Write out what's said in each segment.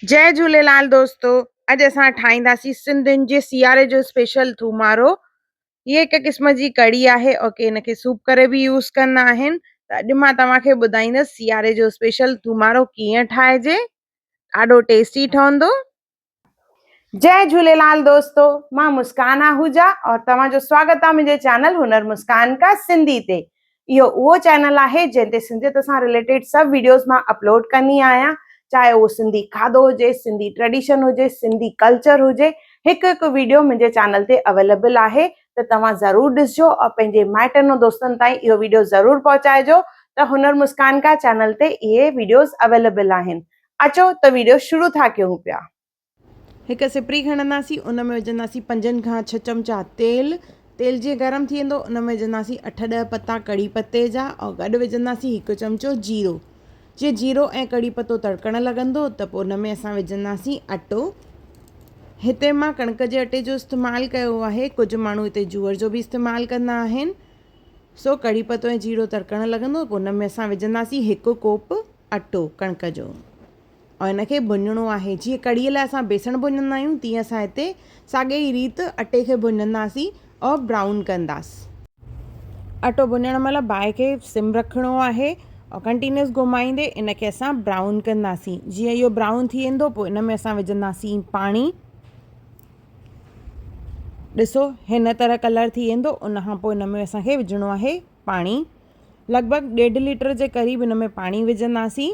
जय झूलेलाल दोस्तों। अॼु असां ठाहींदासीं सिंधियुनि जे सियारे जो स्पेशल थूमारो। ये हिकु क़िस्म जी कढ़ी आहे और के हिनखे सूप करे बि यूज़ कंदा आहिनि। त अॼु मां तव्हांखे ॿुधाईंदसि सियारे जो स्पेशल थूमारो कीअं ठाहिजे। ॾाढो टेस्टी ठहंदो। जय झूलेलाल दोस्तों, मां मुस्कान आहूजा और तव्हांजो स्वागत आहे मुंहिंजे चैनल हुनर मुस्कान का सिंधी ते। इहो उहो चैनल आहे जंहिं ते सिंधियत सां रिलेटेड सभु वीडियोस मां अपलोड कंदी आहियां। चाहे उहो सिंधी खाधो हुजे, सिंधी ट्रेडिशन हुजे, सिंधी कल्चर हुजे, हिकु हिकु वीडियो मुंहिंजे चैनल ते अवेलेबल आहे। त तव्हां ज़रूरु ॾिसजो और पंहिंजे माइटनि ऐं दोस्तनि ताईं इहो वीडियो ज़रूरु पहुचाइजो त हुनर मुस्कान का चैनल ते इहे वीडियोस अवेलेबल आहिनि। अचो त वीडियो शुरू था कयूं पिया। हिकु सिपरी खणंदासीं, उन में विझंदासीं 5 खां 6 चमचा तेल। तेल जीअं गरम थी वेंदो उन में विझंदासीं 8-10 पत्ता कड़ी पत्ते जा और गॾु विझंदासीं 1 चमचो जीरो। जीअं जीरो ऐं कड़ी पत्तो तड़कण लॻंदो त पोइ उन में असां विझंदासीं अटो। हिते मां कणिक जे अटे जो इस्तेमालु कयो आहे, कुझु माण्हू हिते जूअर जो बि इस्तेमालु कंदा आहिनि। सो कड़ी पत्तो ऐं जीरो तड़कण लॻंदो पोइ उन में असां विझंदासीं 1 कोप अटो कणिक जो और हिनखे भुञणो आहे। जीअं कढ़ीअ लाइ असां बेसण भुञंदा आहियूं तीअं असां हिते साॻे ई रीति अटे खे भुञंदासीं और ब्राउन कंदासीं। अटो भुञण महिल बाहि खे सिम रखिणो आहे और कंटिन्यूस घुमाईंदे इनखे असां ब्राउन कंदासीं। जीअं इहो ब्राउन थी वेंदो पोइ इन में असां विझंदासीं पाणी। ॾिसो हिन तरह कलर थी वेंदो, उन खां पोइ इन में असांखे विझणो आहे पाणी। लॻभॻि 1.5 लीटर जे क़रीब इन में पाणी विझंदासीं,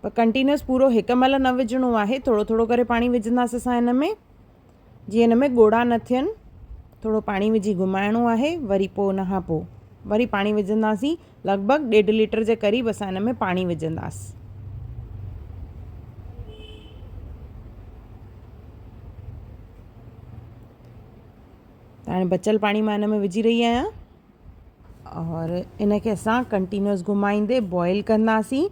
पर कंटिन्यूस पूरो हिकु महिल न विझणो आहे, थोरो थोरो करे पाणी विझंदासीं असां हिन में, जीअं हिन में ॻोड़ा न थियनि। थोरो पाणी विझी घुमाइणो आहे, वरी पोइ उन खां पोइ वरी पाणी विझंदासीं। लॻभॻि 1.5 लीटर जे क़रीब असां हिन में पाणी विझंदासीं। त हाणे बचियल पाणी मां हिन में विझी रही आहियां और इनखे असां कंटिन्यूस घुमाईंदे बॉइल कंदासीं।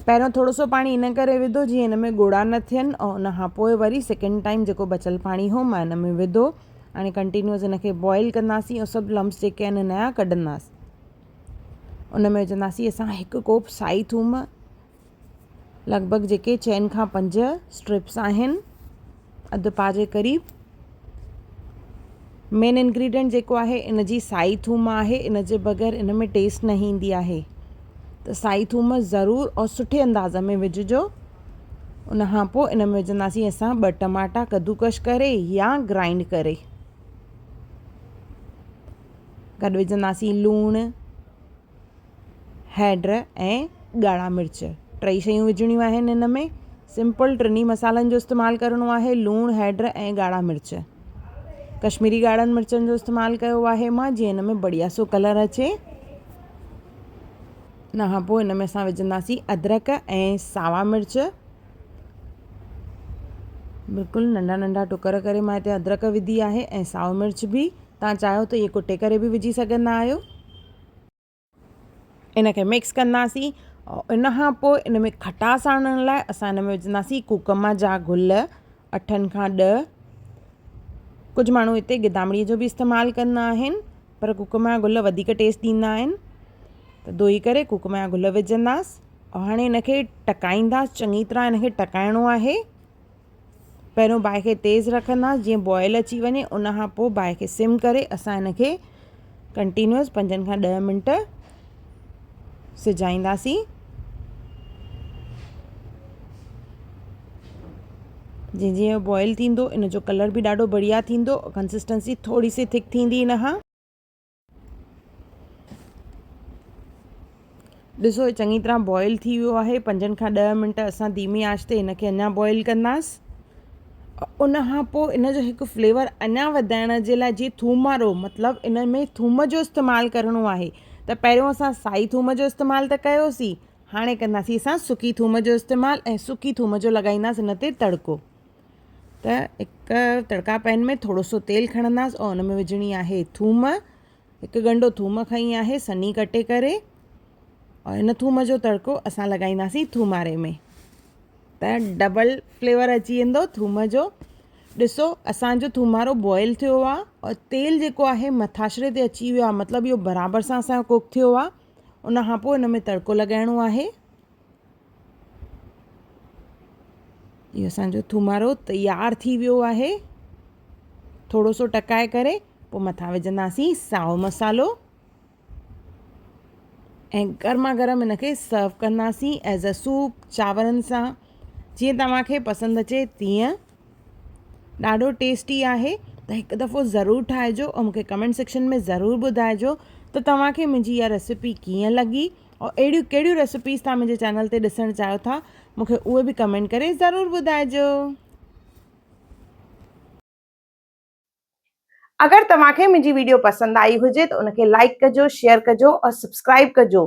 पहिरियों थोरो सो पाणी इन करे विधो जीअं हिन में ॻोड़ा न थियनि और उन खां पोइ वरी सेकेंड टाइम जेको बचियल पाणी हो मां हिन में विधो। हाणे कंटिन्यूस हिनखे बॉइल कंदासीं और सभु लम्स जेके आहिनि नया कढंदासीं। उन में विझंदासीं असां 1 कोप साई थूम, लॻभॻि जेके 4 खां 5 स्ट्रिप्स आहिनि, अधु पाउ जे क़रीब। मेन इंग्रेडिएंट जेको आहे इन जी साई थूम आहे, इन जे बग़ैर इन में टेस्ट न ईंदी आहे। त साई थूम ज़रूरु और सुठे अंदाज़ में विझिजो। उन खां पोइ इन में विझंदासीं असां 2 टमाटा कद्दूकश करे या ग्राइंड करे। गॾु विझंदासीं लूणु, हैड ऐं ॻाढ़ा मिर्च। 3 शयूं विझणियूं आहिनि हिन में। सिंपल 3 मसालनि जो इस्तेमालु करिणो आहे, लूणु, हैड ऐं ॻाढ़ा मिर्च। कश्मीरी ॻाढ़नि मिर्चनि जो इस्तेमालु कयो आहे मां, जीअं हिन में बढ़िया सो कलर अचे। उन खां पोइ हिन में असां विझंदासीं अदरक ऐं सावा मिर्च। बिल्कुलु नंढा नंढा टुकर करे मां हिते अदरक विधी आहे ऐं साओ मिर्च बि तव्हां चाहियो त इहे कुटे करे बि विझी सघंदा आहियो। इनखे मिक्स कंदासीं और इन खां पोइ इन में खटास आणण लाइ असां हिन में विझंदासीं कूकमा जा गुल 8 खां 10। कुझु माण्हू हिते गिदामड़ीअ जो बि इस्तेमालु कंदा आहिनि, पर कूकमा जा गुल वधीक टेस्ट ॾींदा आहिनि। त धोई करे कूकमा जा गुल विझंदासीं और हाणे इनखे टकाईंदासीं, चङी तरह इनखे टकाइणो आहे। पहिरियों बाहि खे तेज़ रखंदासीं जीअं बॉयल अची वञे, उन खां पोइ बाहि खे सिम करे असां हिनखे कंटिन्यूस 5 खां 10 मिंट सिजाईंदासीं। जीअं जीअं बॉयल थींदो इन जो कलर बि ॾाढो बढ़िया थींदो, कंसिस्टेंसी थोरी सी थिक थींदी इन खां। ॾिसो ही चङी तरह बॉयल थी वियो आहे। 5 खां 10 मिंट असां धीमी आंच ते हिनखे अञा बॉयल कंदासीं। उन खां पोइ इन जो हिकु फ्लेवर अञा वधाइण जे लाइ, जीअं थूम वारो मतिलबु इन में थूम जो इस्तेमालु करिणो आहे। त पहिरियों असां साई थूम जो इस्तेमालु त कयोसीं, हाणे कंदासीं असां सुकी थूम जो इस्तेमालु ऐं सुकी थूम जो लॻाईंदासीं हिन ते तड़को। त हिकु तड़का पैन में थोरो सो तेल खणंदासीं और हुन में विझणी आहे थूम। 1 ॻंढो थूम खई आहे सनी कटे करे और इन थूम जो तड़को असां लॻाईंदासीं थूमारे में, त डबल फ्लेवर अची वेंदो थूम जो। ॾिसो असांजो थूमारो बॉयल थियो आहे और तेल जेको आहे मथाछरे ते अची वियो आहे, मतिलबु इहो बराबरि सां असांजो कुक थियो आहे। उन खां पोइ इन में तड़को लॻाइणो आहे। इहो असांजो थूमारो तयारु थी वियो आहे। थोरो सो टकाए करे पोइ मथां विझंदासीं साओ मसालो ऐं गर्मा गर्म हिनखे सर्व कंदासीं एज़ अ सूप चांवरनि सां। जीअं तव्हांखे पसंदि अचे तीअं। ॾाढो टेस्टी आहे, त हिकु दफ़ो ज़रूरु ठाहिजो ऐं मूंखे कमेंट सेक्शन में ज़रूरु ॿुधाइजो त तव्हांखे मुंहिंजी इहा रेसिपी कीअं लॻी और अहिड़ियूं कहिड़ियूं रेसिपीज़ तव्हां मुंहिंजे चैनल ते ॾिसणु चाहियो था, मूंखे उहे बि कमेंट करे ज़रूरु ॿुधाइजो। अगरि तव्हांखे मुंहिंजी वीडियो पसंदि आई हुजे त उनखे लाइक कजो, शेयर कजो और सब्सक्राइब कजो।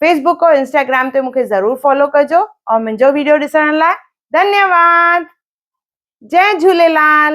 फेसबुक और इंस्टाग्राम ते मूंखे ज़रूरु फॉलो कजो और मुंहिंजो वीडियो ॾिसण लाइ धन्यवाद। जय झूलेलाल।